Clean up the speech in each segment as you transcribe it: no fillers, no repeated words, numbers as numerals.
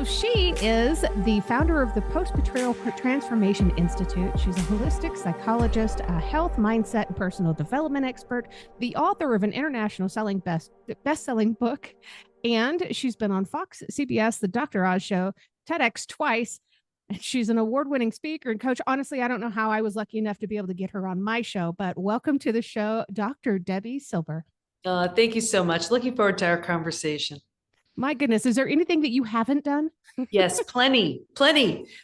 So she is the founder of the Post-Betrayal Transformation Institute. She's a holistic psychologist, a health mindset and personal development expert, the author of an international best-selling book, and she's been on Fox, CBS, The Dr. Oz Show, TEDx twice. And she's an award-winning speaker and coach. Honestly, I don't know how I was lucky enough to be able to get her on my show, but welcome to the show, Dr. Debi Silber. Thank you so much. Looking forward to our conversation. My goodness, is there anything that you haven't done? Yes, plenty.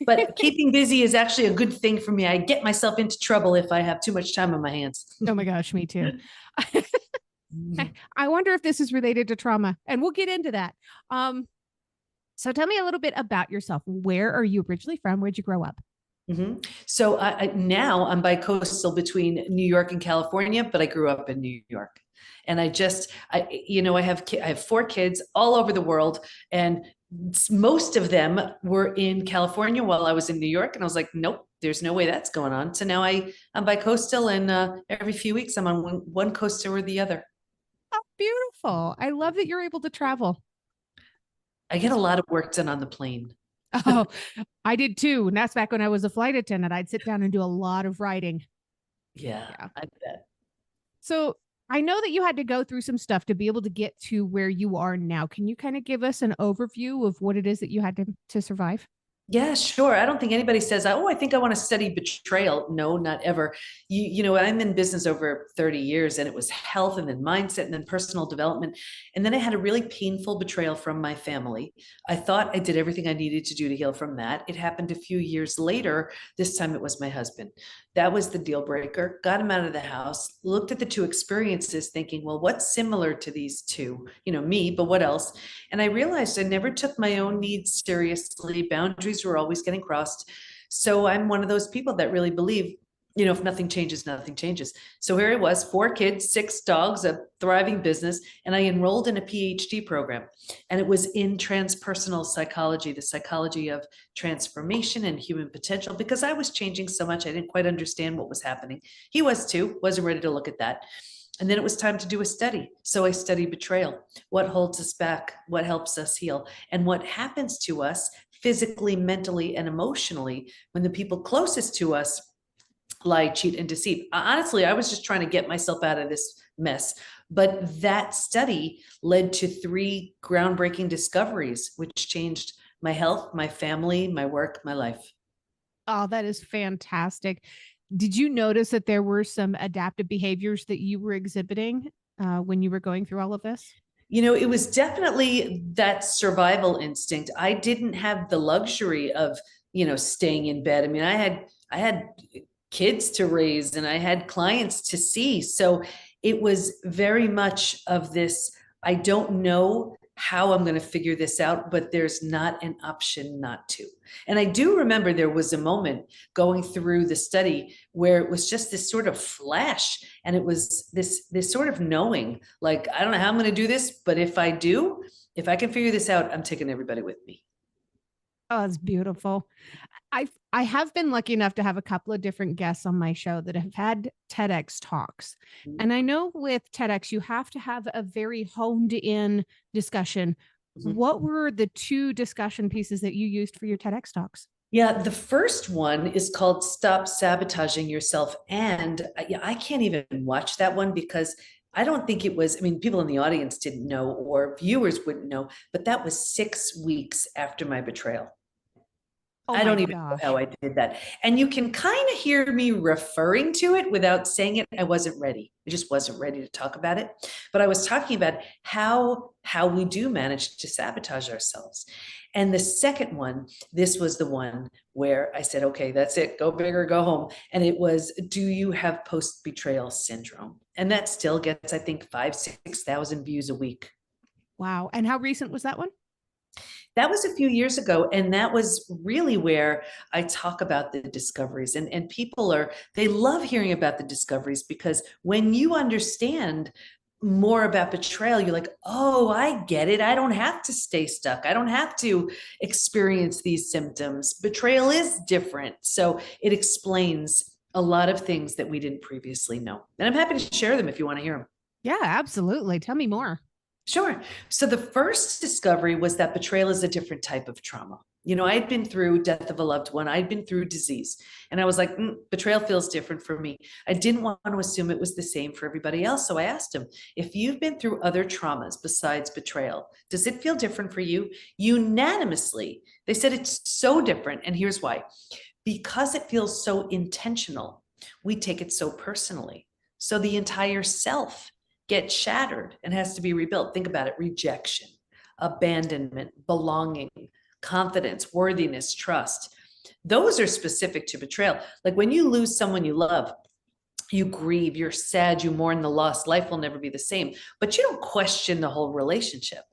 But keeping busy is actually a good thing for me. I get myself into trouble if I have too much time on my hands. Oh my gosh, me too. I wonder if this is related to trauma, and we'll get into that. So tell me a little bit about yourself. Where are you originally from? Where'd you grow up? So now I'm bi-coastal between New York and California, but I grew up in New York. And I have 4 kids all over the world, and most of them were in California while I was in New York. And I was like, nope, there's no way that's going on. So now I'm bi-coastal, and every few weeks I'm on one coast or the other. Oh, beautiful. I love that you're able to travel. I get a lot of work done on the plane. Oh, I did too. And that's back when I was a flight attendant. I'd sit down and do a lot of writing. Yeah. I bet. So I know that you had to go through some stuff to be able to get to where you are now. Can you kind of give us an overview of what it is that you had to survive? Yeah, sure. I don't think anybody says, oh, I think I want to study betrayal. No, not ever. I'm in business over 30 years, and it was health and then mindset and then personal development. And then I had a really painful betrayal from my family. I thought I did everything I needed to do to heal from that. It happened a few years later. This time it was my husband. That was the deal breaker. Got him out of the house, looked at the 2 experiences thinking, well, what's similar to these 2? Me, but what else? And I realized I never took my own needs seriously. Boundaries were always getting crossed. So I'm one of those people that really believe, if nothing changes, nothing changes. So here I was, 4 kids, 6 dogs, a thriving business, and I enrolled in a PhD program. And it was in transpersonal psychology, the psychology of transformation and human potential, because I was changing so much. I didn't quite understand what was happening. He was too, wasn't ready to look at that. And then it was time to do a study. So I studied betrayal. What holds us back? What helps us heal? And what happens to us physically, mentally, and emotionally when the people closest to us lie, cheat, and deceive. Honestly, I was just trying to get myself out of this mess. But that study led to 3 groundbreaking discoveries, which changed my health, my family, my work, my life. Oh, that is fantastic. Did you notice that there were some adaptive behaviors that you were exhibiting when you were going through all of this? It was definitely that survival instinct. I didn't have the luxury of, staying in bed. I mean, I had kids to raise, and I had clients to see. So it was very much of this, I don't know how I'm going to figure this out, but there's not an option not to. And I do remember there was a moment going through the study where it was just this sort of flash, and it was this sort of knowing, like, I don't know how I'm going to do this, but if I can figure this out, I'm taking everybody with me. Oh, it's beautiful. I have been lucky enough to have a couple of different guests on my show that have had TEDx talks. And I know with TEDx, you have to have a very honed in discussion. What were the 2 discussion pieces that you used for your TEDx talks? Yeah, the first one is called Stop Sabotaging Yourself. And I can't even watch that one because I don't think it was, people in the audience didn't know, or viewers wouldn't know, but that was 6 weeks after my betrayal. Oh, I don't even know how I did that. And you can kind of hear me referring to it without saying it. I wasn't ready. I just wasn't ready to talk about it. But I was talking about how we do manage to sabotage ourselves. And the second one, this was the one where I said, okay, that's it. Go big or go home. And it was, do you have post-betrayal syndrome? And that still gets, I think, 5,000-6,000 views a week. Wow. And how recent was that one? That was a few years ago. And that was really where I talk about the discoveries, and people they love hearing about the discoveries, because when you understand more about betrayal, you're like, oh, I get it. I don't have to stay stuck. I don't have to experience these symptoms. Betrayal is different. So it explains a lot of things that we didn't previously know. And I'm happy to share them if you want to hear them. Yeah, absolutely. Tell me more. Sure. So the first discovery was that betrayal is a different type of trauma. I'd been through death of a loved one, I'd been through disease, and I was like, betrayal feels different for me. I didn't want to assume it was the same for everybody else. So I asked him, if you've been through other traumas besides betrayal, does it feel different for you? Unanimously, they said it's so different. And here's why: because it feels so intentional, we take it so personally. So the entire self gets shattered and has to be rebuilt. Think about it: rejection, abandonment, belonging, confidence, worthiness, trust. Those are specific to betrayal. Like when you lose someone you love, you grieve, you're sad, you mourn the loss. Life will never be the same, but you don't question the whole relationship.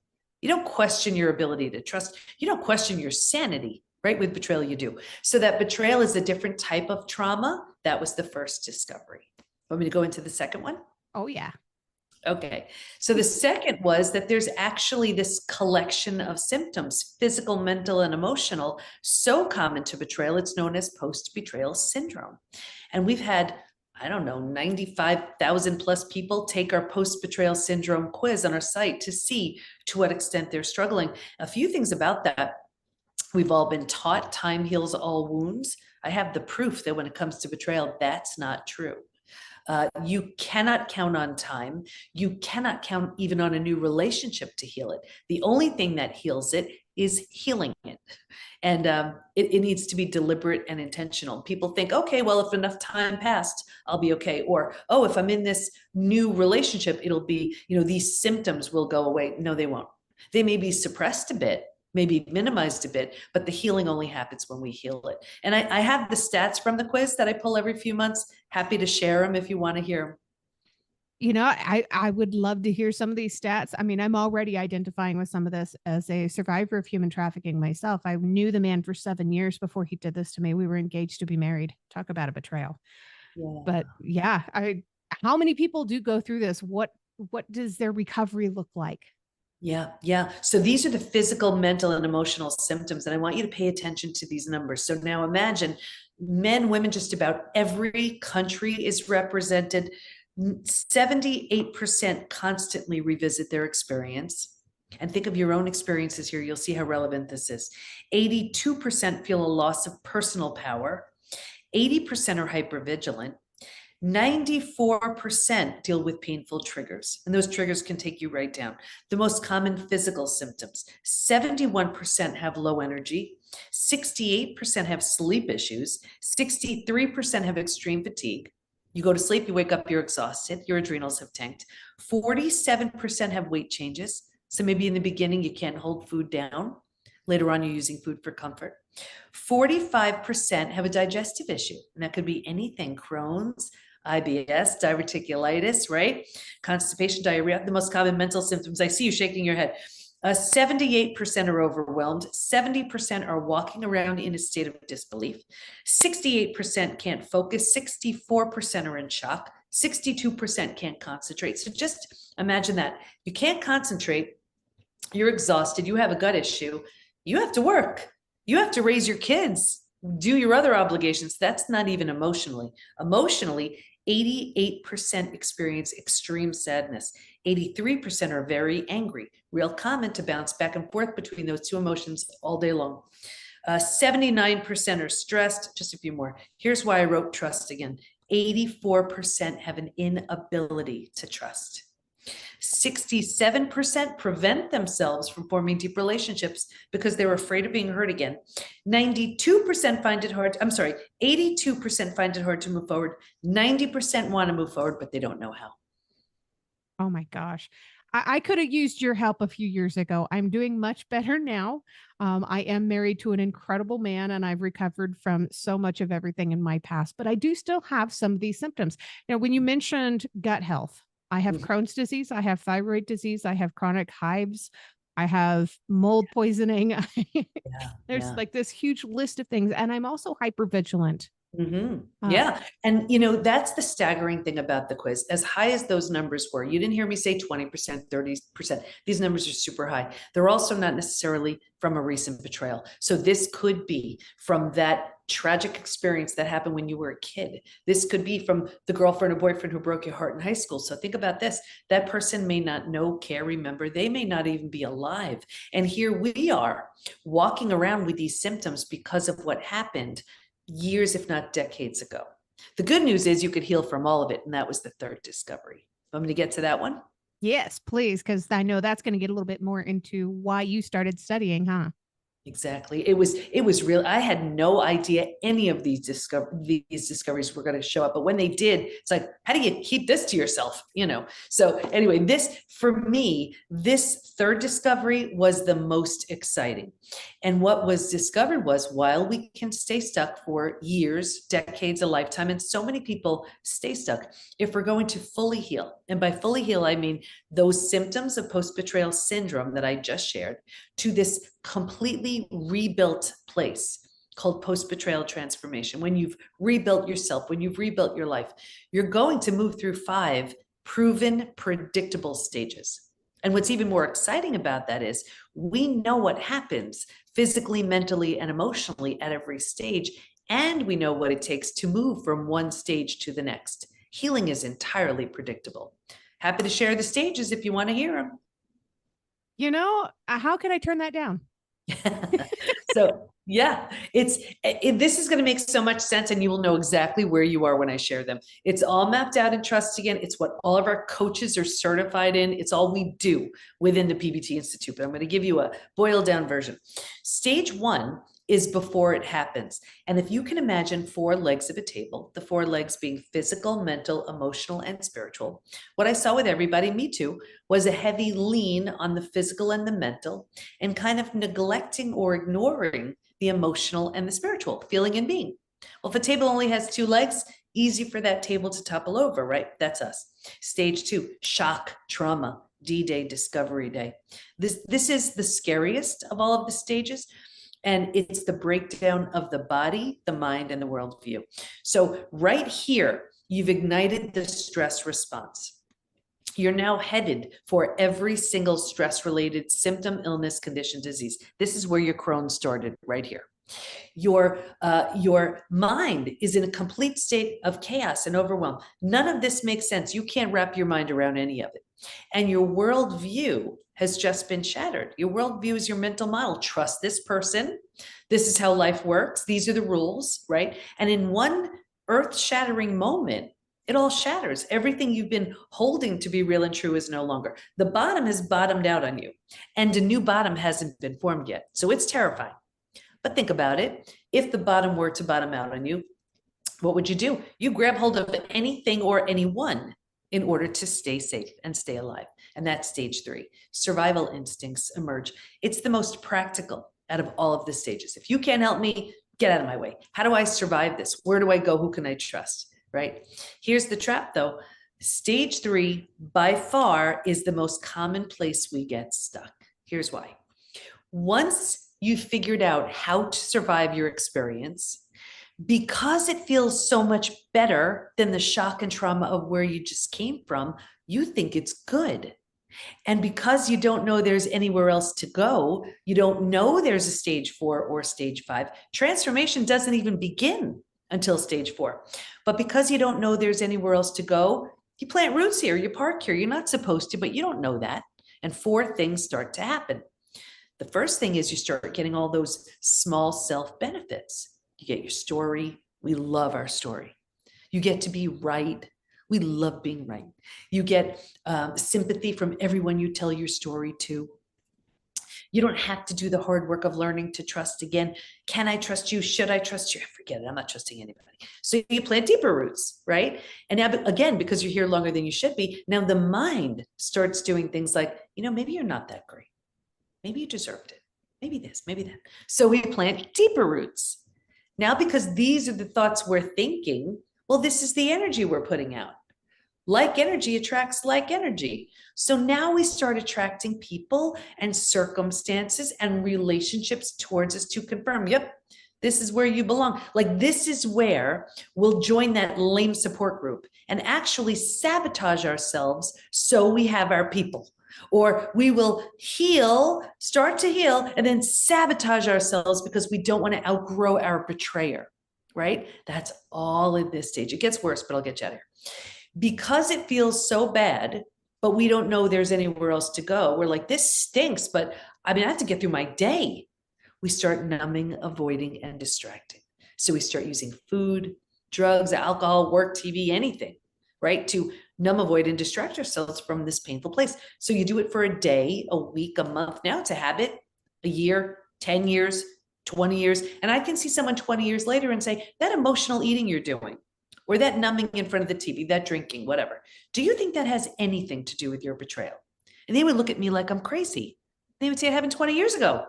You don't question your ability to trust. You don't question your sanity, right? With betrayal, you do. So that betrayal is a different type of trauma. That was the first discovery. Want me to go into the second one? Oh, yeah. Okay. So the second was that there's actually this collection of symptoms, physical, mental, and emotional, so common to betrayal. It's known as post-betrayal syndrome. And we've had, I don't know, 95,000 plus people take our post-betrayal syndrome quiz on our site to see to what extent they're struggling. A few things about that. We've all been taught time heals all wounds. I have the proof that when it comes to betrayal, that's not true. You cannot count on time. You cannot count even on a new relationship to heal it. The only thing that heals it is healing it. And it needs to be deliberate and intentional. People think, okay, well, if enough time passed, I'll be okay. Or, oh, if I'm in this new relationship, it'll be, these symptoms will go away. No, they won't. They may be suppressed a bit, maybe minimized a bit, but the healing only happens when we heal it. And I have the stats from the quiz that I pull every few months. Happy to share them if you want to hear them. I would love to hear some of these stats. I mean, I'm already identifying with some of this as a survivor of human trafficking myself. I knew the man for 7 years before he did this to me. We were engaged to be married. Talk about a betrayal. Yeah. But yeah, how many people do go through this? What does their recovery look like? Yeah. So these are the physical, mental, and emotional symptoms. And I want you to pay attention to these numbers. So now imagine men, women, just about every country is represented. 78% constantly revisit their experience. And think of your own experiences here. You'll see how relevant this is. 82% feel a loss of personal power. 80% are hypervigilant. 94% deal with painful triggers, and those triggers can take you right down. The most common physical symptoms: 71% have low energy, 68% have sleep issues, 63% have extreme fatigue. You go to sleep, you wake up, you're exhausted, your adrenals have tanked. 47% have weight changes. So maybe in the beginning, you can't hold food down. Later on, you're using food for comfort. 45% have a digestive issue, and that could be anything: Crohn's, IBS, diverticulitis, right? Constipation, diarrhea. The most common mental symptoms. I see you shaking your head. 78% are overwhelmed. 70% are walking around in a state of disbelief. 68% can't focus. 64% are in shock. 62% can't concentrate. So just imagine that. You can't concentrate. You're exhausted. You have a gut issue. You have to work. You have to raise your kids, do your other obligations. That's not even emotionally. Emotionally, 88% experience extreme sadness. 83% are very angry. Real common to bounce back and forth between those two emotions all day long. 79% are stressed. Just a few more. Here's why I wrote trust again. 84% have an inability to trust. 67% prevent themselves from forming deep relationships because they're afraid of being hurt again. 82% find it hard. 82% find it hard to move forward. 90% want to move forward, but they don't know how. Oh my gosh. I could have used your help a few years ago. I'm doing much better now. I am married to an incredible man, and I've recovered from so much of everything in my past, but I do still have some of these symptoms. Now, when you mentioned gut health, I have Crohn's disease, I have thyroid disease, I have chronic hives, I have mold poisoning. There's like this huge list of things. And I'm also hypervigilant. Uh, Yeah. And, that's the staggering thing about the quiz. As high as those numbers were, you didn't hear me say 20%, 30%. These numbers are super high. They're also not necessarily from a recent betrayal. So this could be from that tragic experience that happened when you were a kid. This could be from the girlfriend or boyfriend who broke your heart in high school. So think about this. That person may not know, care, remember. They may not even be alive. And here we are walking around with these symptoms because of what happened years, if not decades ago. The good news is you could heal from all of it. And that was the third discovery. Want me to get to that one? yes, please, because I know that's going to get a little bit more into why you started studying, huh? Exactly. It was real. I had no idea any of these discoveries were going to show up. But when they did, it's like, how do you keep this to yourself? So anyway, for me, this third discovery was the most exciting. And what was discovered was, while we can stay stuck for years, decades, a lifetime, and so many people stay stuck, if we're going to fully heal, and by fully heal, I mean those symptoms of post-betrayal syndrome that I just shared, to this completely rebuilt place called post-betrayal transformation. When you've rebuilt yourself, when you've rebuilt your life, you're going to move through 5 proven, predictable stages. And what's even more exciting about that is we know what happens physically, mentally, and emotionally at every stage. And we know what it takes to move from one stage to the next. Healing is entirely predictable. Happy to share the stages if you want to hear them. How can I turn that down? So yeah, this is going to make so much sense, and you will know exactly where you are when I share them. It's all mapped out in Trust Again. It's what all of our coaches are certified in. It's all we do within the PBT Institute, but I'm going to give you a boiled down version. Stage 1 is before it happens. And if you can imagine 4 legs of a table, the 4 legs being physical, mental, emotional, and spiritual, what I saw with everybody, me too, was a heavy lean on the physical and the mental, and kind of neglecting or ignoring the emotional and the spiritual, feeling and being. Well, if a table only has 2 legs, easy for that table to topple over, right? That's us. Stage 2, shock, trauma, D-Day, Discovery Day. This is the scariest of all of the stages. And it's the breakdown of the body, the mind, and the worldview. So right here, you've ignited the stress response. You're now headed for every single stress-related symptom, illness, condition, disease. This is where your Crohn started, right here. Your mind is in a complete state of chaos and overwhelm. None of this makes sense. You can't wrap your mind around any of it. And your worldview has just been shattered. Your worldview is your mental model. Trust this person. This is how life works. These are the rules, right? And in one earth-shattering moment, it all shatters. Everything you've been holding to be real and true is no longer. The bottom has bottomed out on you, and a new bottom hasn't been formed yet. So it's terrifying. But think about it. If the bottom were to bottom out on you, what would you do? You grab hold of anything or anyone in order to stay safe and stay alive. And that's stage 3. Survival instincts emerge. It's the most practical out of all of the stages. If you can't help me, get out of my way. How do I survive this? Where do I go? Who can I trust? Right? Here's the trap though. Stage 3 by far is the most common place we get stuck. Here's why. Once you've figured out how to survive your experience, because it feels so much better than the shock and trauma of where you just came from, you think it's good. And because you don't know there's anywhere else to go, you don't know there's a stage 4 or stage 5, transformation doesn't even begin until stage 4. But because you don't know there's anywhere else to go, you plant roots here, you park here, you're not supposed to, but you don't know that. And 4 things start to happen. The first thing is you start getting all those small self benefits. You get your story. We love our story. You get to be right. We love being right. You get sympathy from everyone you tell your story to. You don't have to do the hard work of learning to trust again. Can I trust you? Should I trust you? Forget it. I'm not trusting anybody. So you plant deeper roots, right? And now, again, because you're here longer than you should be, now the mind starts doing things like, maybe you're not that great. Maybe you deserved it. Maybe this, maybe that. So we plant deeper roots. Now, because these are the thoughts we're thinking, well, this is the energy we're putting out. Like energy attracts like energy. So now we start attracting people and circumstances and relationships towards us to confirm, yep, This is where you belong. Like, this is where we'll join that lame support group and actually sabotage ourselves so we have our people. Or we will heal, start to heal, and then sabotage ourselves because we don't want to outgrow our betrayer, right? That's all in this stage. It gets worse, but I'll get you out of here. Because it feels so bad, but we don't know there's anywhere else to go. We're like, this stinks, but I mean, I have to get through my day. We start numbing, avoiding, and distracting. So we start using food, drugs, alcohol, work, TV, anything, right? To numb, avoid, and distract ourselves from this painful place. So you do it for a day, a week, a month. Now it's a habit, a year, 10 years, 20 years. And I can see someone 20 years later and say, that emotional eating you're doing, or that numbing in front of the TV, that drinking, whatever. Do you think that has anything to do with your betrayal? And they would look at me like I'm crazy. They would say it happened 20 years ago.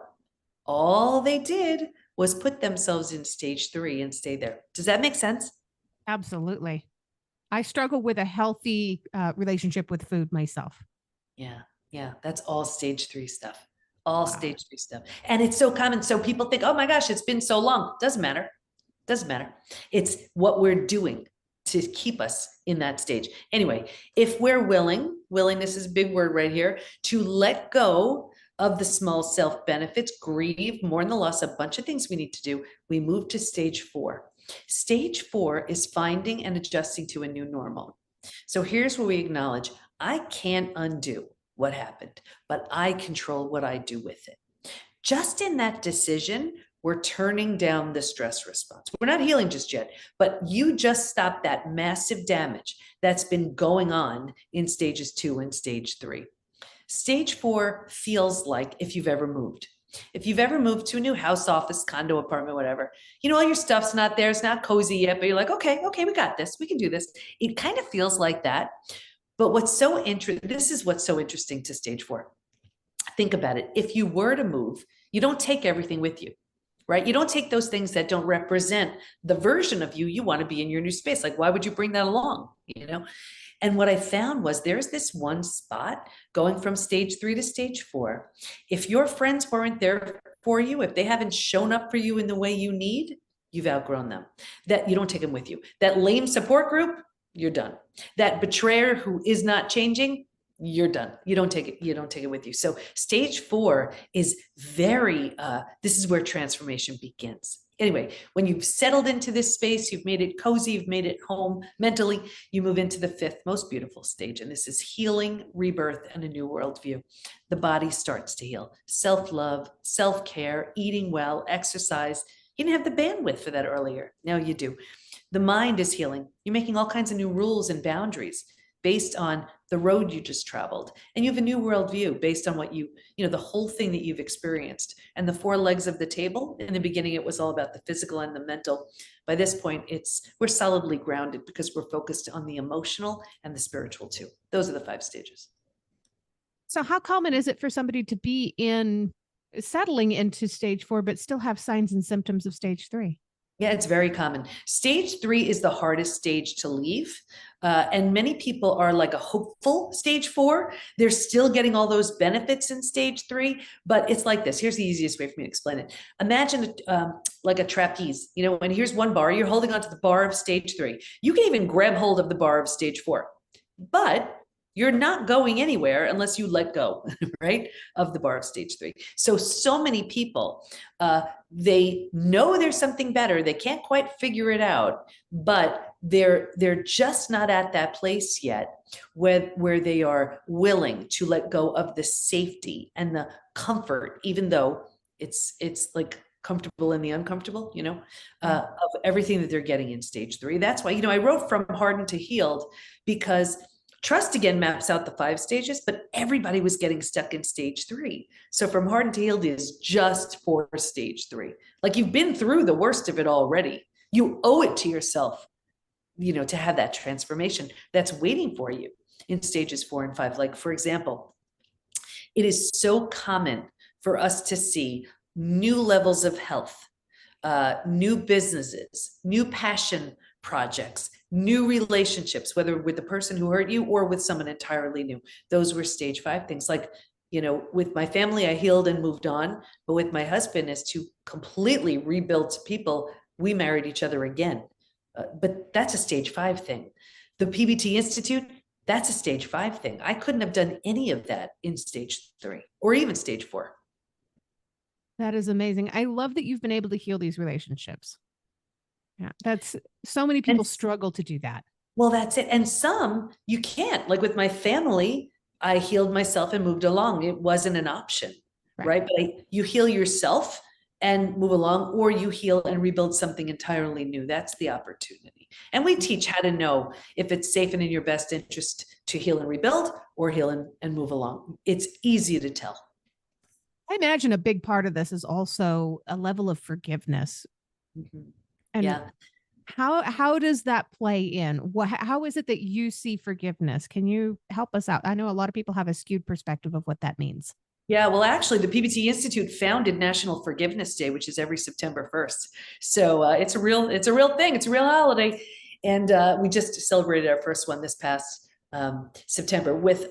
All they did was put themselves in stage 3 and stay there. Does that make sense? Absolutely. I struggle with a healthy relationship with food myself. Yeah. Yeah. That's all stage 3 stuff. All wow. Stage 3 stuff. And it's so common. So people think, oh my gosh, it's been so long. Doesn't matter. Doesn't matter. It's what we're doing to keep us in that stage. Anyway, if we're willingness is a big word right here, to let go of the small self benefits, grieve, mourn the loss, a bunch of things we need to do, we move to stage 4. Stage 4 is finding and adjusting to a new normal. So here's where we acknowledge, I can't undo what happened, but I control what I do with it. Just in that decision, we're turning down the stress response. We're not healing just yet, but you just stopped that massive damage that's been going on in stages 2 and stage 3. Stage 4 feels like if you've ever moved. If you've ever moved to a new house, office, condo, apartment, whatever, you know, all your stuff's not there. It's not cozy yet, but you're like, okay, we got this. We can do this. It kind of feels like that. But this is what's so interesting to stage 4. Think about it. If you were to move, you don't take everything with you, right? You don't take those things that don't represent the version of you want to be in your new space. Like, why would you bring that along? You know? And what I found was there's this one spot going from stage 3 to stage 4. If your friends weren't there for you, if they haven't shown up for you in the way you need, you've outgrown them. That you don't take them with you. That lame support group, you're done. That betrayer who is not changing, you're done. You don't take it with you. So stage 4 is this is where transformation begins. Anyway, when you've settled into this space, you've made it cozy, you've made it home mentally, you move into the 5th most beautiful stage. And this is healing, rebirth, and a new worldview. The body starts to heal. Self-love, self-care, eating well, exercise. You didn't have the bandwidth for that earlier. Now you do. The mind is healing. You're making all kinds of new rules and boundaries based on the road you just traveled. And you have a new worldview based on what the whole thing that you've experienced. And the 4 legs of the table, in the beginning, it was all about the physical and the mental. By this point, we're solidly grounded because we're focused on the emotional and the spiritual too. Those are the 5 stages. So how common is it for somebody to be settling into stage 4, but still have signs and symptoms of stage 3? Yeah, it's very common. Stage 3 is the hardest stage to leave. And many people are like a hopeful stage 4. They're still getting all those benefits in stage 3, but it's like this. Here's the easiest way for me to explain it. Imagine like a trapeze, and here's one bar. You're holding onto the bar of stage 3. You can even grab hold of the bar of stage 4, but you're not going anywhere unless you let go, right, of the bar of stage 3. So many people, they know there's something better. They can't quite figure it out, but they're just not at that place yet where they are willing to let go of the safety and the comfort, even though it's like comfortable in the uncomfortable, of everything that they're getting in stage 3. That's why, I wrote From Hardened to Healed, because Trust again maps out the 5 stages, but everybody was getting stuck in stage 3. So From Hardened to Healed is just for stage 3. Like, you've been through the worst of it already. You owe it to yourself, to have that transformation that's waiting for you in stages 4 and 5. Like, for example, it is so common for us to see new levels of health, new businesses, new passion projects, new relationships, whether with the person who hurt you or with someone entirely new. Those were stage 5 things, like with my family, I healed and moved on, but with my husband, as to completely rebuild people, we married each other again. But that's a stage 5 thing. The PBT Institute, that's a stage 5 thing. I couldn't have done any of that in stage 3 or even stage 4. That is amazing. I love that you've been able to heal these relationships. Yeah, that's so many people struggle to do that. Well, that's it. And some you can't. Like with my family, I healed myself and moved along. It wasn't an option, right? But you heal yourself and move along, or you heal and rebuild something entirely new. That's the opportunity. And we teach how to know if it's safe and in your best interest to heal and rebuild, or heal and move along. It's easy to tell. I imagine a big part of this is also a level of forgiveness. Mm-hmm. And yeah. How does that play in? How is it that you see forgiveness? Can you help us out? I know a lot of people have a skewed perspective of what that means. Yeah, well, actually, the PBT Institute founded National Forgiveness Day, which is every September 1st. So it's a real thing. It's a real holiday, and we just celebrated our first one this past September with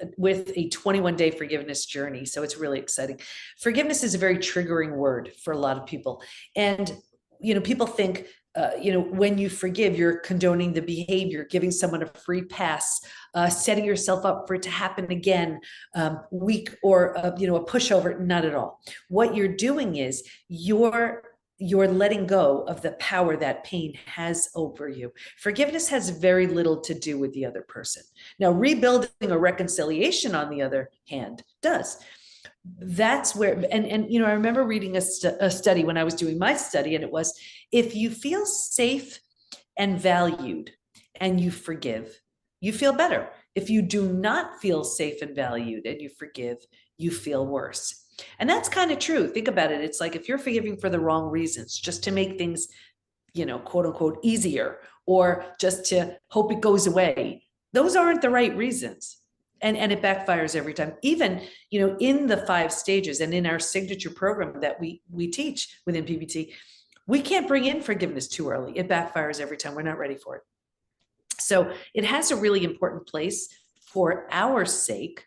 a 21-day forgiveness journey. So it's really exciting. Forgiveness is a very triggering word for a lot of people, and people think, when you forgive, you're condoning the behavior, giving someone a free pass, setting yourself up for it to happen again, weak, or a pushover. Not at all. What you're doing is you're letting go of the power that pain has over you. Forgiveness has very little to do with the other person. Now, rebuilding a reconciliation, on the other hand, does. That's where, and I remember reading a study when I was doing my study, and it was, if you feel safe and valued and you forgive, you feel better. If you do not feel safe and valued and you forgive, you feel worse. And that's kind of true. Think about it. It's like if you're forgiving for the wrong reasons, just to make things, quote unquote, easier, or just to hope it goes away, those aren't the right reasons. And it backfires every time. Even, in the 5 stages and in our signature program that we teach within PBT, we can't bring in forgiveness too early. It backfires every time. We're not ready for it. So it has a really important place for our sake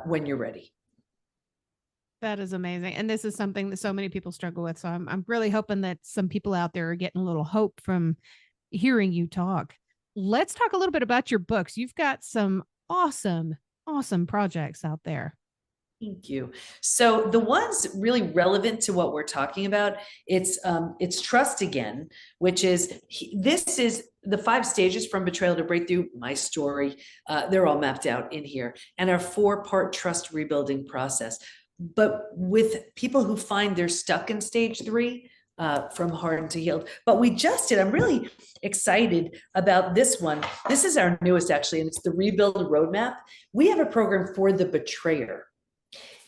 when you're ready. That is amazing. And this is something that so many people struggle with. So I'm really hoping that some people out there are getting a little hope from hearing you talk. Let's talk a little bit about your books. You've got some awesome projects out there. Thank you. So the ones really relevant to what we're talking about, it's Trust Again, which is, this is the 5 stages from betrayal to breakthrough, my story. They're all mapped out in here, and our 4-part trust rebuilding process. But with people who find they're stuck in stage 3, from hardened to healed. But we just did, I'm really excited about this one. This is our newest, actually, and it's the Rebuild Roadmap. We have a program for the betrayer.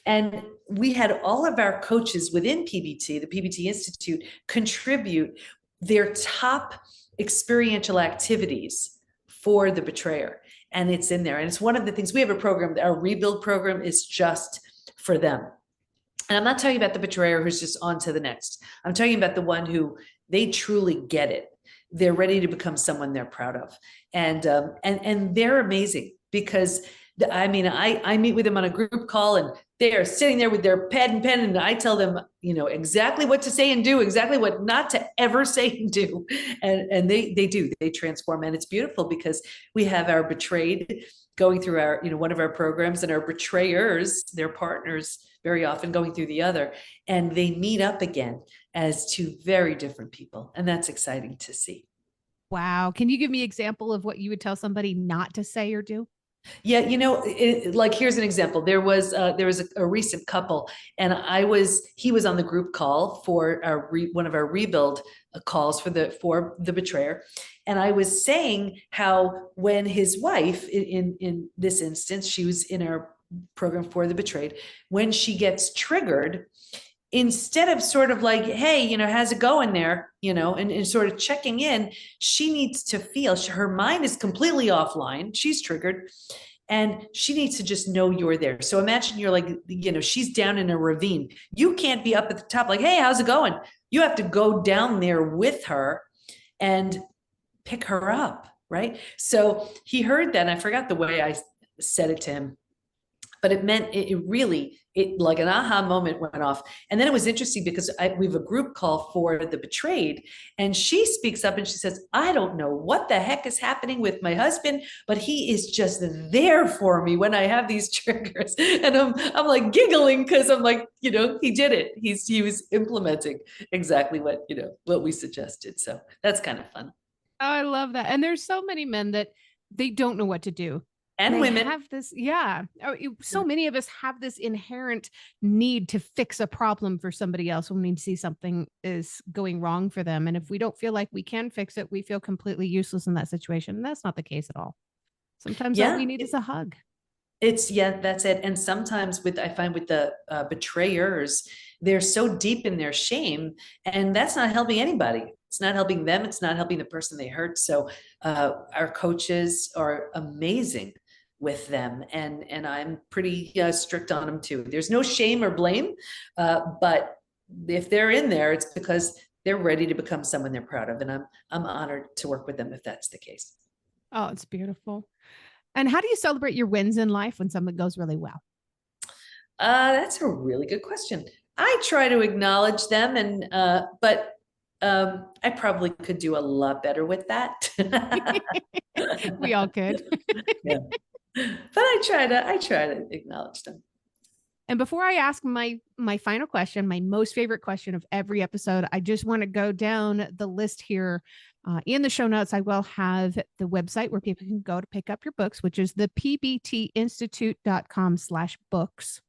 And we had all of our coaches within PBT, the PBT Institute, contribute their top experiential activities for the betrayer. And it's in there. And it's one of the things, we have a program, our Rebuild program is just for them. And I'm not talking about the betrayer who's just on to the next. I'm talking about the one who they truly get it. They're ready to become someone they're proud of. And they're amazing, because I meet with them on a group call, and they are sitting there with their pad and pen, and I tell them, exactly what to say and do, exactly what not to ever say and do. And they transform. And it's beautiful, because we have our betrayed going through our, one of our programs, and our betrayers, their partners, very often going through the other, and they meet up again as 2 very different people. And that's exciting to see. Wow. Can you give me an example of what you would tell somebody not to say or do? Yeah, like, here's an example. There was a recent couple, and he was on the group call for one of our rebuild calls for the betrayer. And I was saying how when his wife, in this instance, she was in our program for the betrayed, when she gets triggered, instead of sort of like, hey, how's it going there, and sort of checking in, she needs to feel her mind is completely offline. She's triggered, and she needs to just know you're there. So imagine you're like, she's down in a ravine. You can't be up at the top like, hey, how's it going? You have to go down there with her and pick her up, right? So he heard that, and I forgot the way I said it to him. but it meant it really, like an aha moment went off. And then it was interesting because we have a group call for the betrayed, and she speaks up and she says, I don't know what the heck is happening with my husband, but he is just there for me when I have these triggers. And I'm like giggling because I'm like, he did it. He was implementing exactly what we suggested. So that's kind of fun. Oh, I love that. And there's so many men that they don't know what to do. And they women have this, yeah. So many of us have this inherent need to fix a problem for somebody else when we see something is going wrong for them. And if we don't feel like we can fix it, we feel completely useless in that situation. And that's not the case at all. Sometimes all we need is a hug. That's it. And sometimes I find with the betrayers, they're so deep in their shame, and that's not helping anybody. It's not helping them. It's not helping the person they hurt. So our coaches are amazing with them, and I'm pretty strict on them too. There's no shame or blame, but if they're in there, it's because they're ready to become someone they're proud of, and I'm honored to work with them if that's the case. Oh, it's beautiful. And how do you celebrate your wins in life when something goes really well? That's a really good question. I try to acknowledge them, but I probably could do a lot better with that. We all could. Yeah. But I try to acknowledge them. And before I ask my final question, my most favorite question of every episode, I just want to go down the list here. In the show notes, I will have the website where people can go to pick up your books, which is the pbtinstitute.com/books.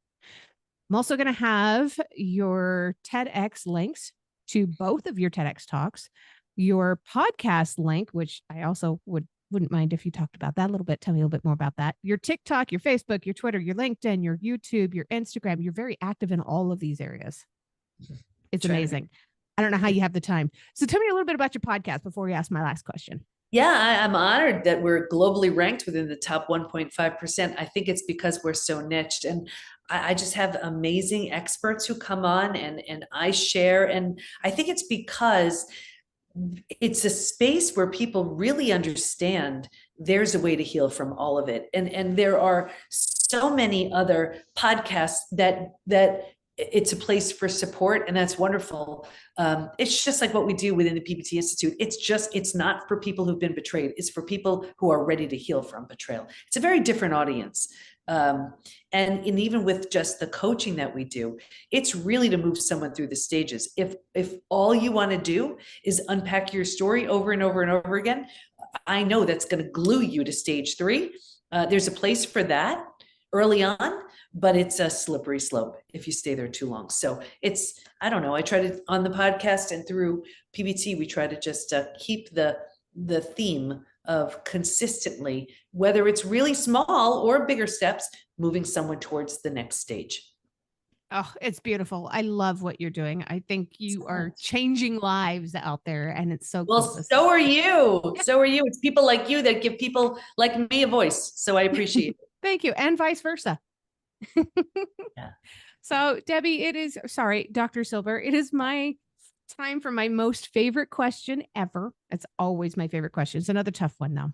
I'm also going to have your TEDx links to both of your TEDx talks, your podcast link, which I also wouldn't mind if you talked about that a little bit. Tell me a little bit more about that. Your TikTok, your Facebook, your Twitter, your LinkedIn, your YouTube, your Instagram. You're very active in all of these areas. It's amazing. I don't know how you have the time. So tell me a little bit about your podcast before we ask my last question. Yeah, I'm honored that we're globally ranked within the top 1.5%. I think it's because we're so niched, and I just have amazing experts who come on and I share. And I think it's because it's a space where people really understand there's a way to heal from all of it. And there are so many other podcasts that it's a place for support, and that's wonderful. It's just like what we do within the PBT Institute. It's not for people who've been betrayed. It's for people who are ready to heal from betrayal. It's a very different audience. And even with just the coaching that we do, it's really to move someone through the stages. If all you want to do is unpack your story over and over and over again, I know that's going to glue you to stage 3. There's a place for that early on, but it's a slippery slope if you stay there too long. So I don't know. I try to, on the podcast and through PBT, we try to just keep the theme of consistently, whether it's really small or bigger steps, moving someone towards the next stage. Oh, it's beautiful. I love what you're doing. I think you are changing lives out there, and it's so well, cool. So are you. So are you. It's people like you that give people like me a voice. So I appreciate it. Thank you. And vice versa. Yeah. So Debbie, Dr. Silber, it is my time for my most favorite question ever. It's always my favorite question. It's another tough one though.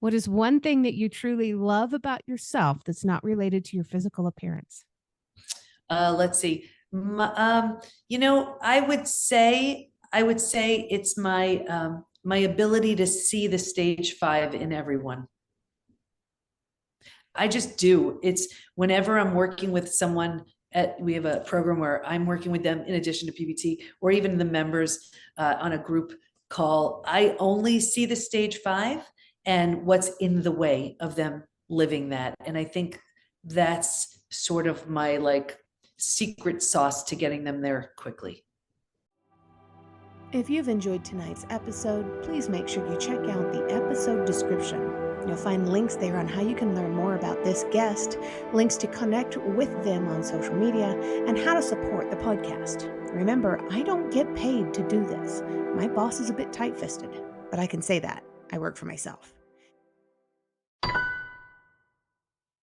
What is one thing that you truly love about yourself that's not related to your physical appearance? Let's see. I would say it's my ability to see the stage 5 in everyone. I just do. It's whenever I'm working with someone we have a program where I'm working with them in addition to PBT, or even the members on a group call, I only see the stage 5 and what's in the way of them living that. And I think that's sort of my secret sauce to getting them there quickly. If you've enjoyed tonight's episode, please make sure you check out the episode description. You'll find links there on how you can learn more about this guest, links to connect with them on social media, and how to support the podcast. Remember, I don't get paid to do this. My boss is a bit tight-fisted, but I can say that. I work for myself.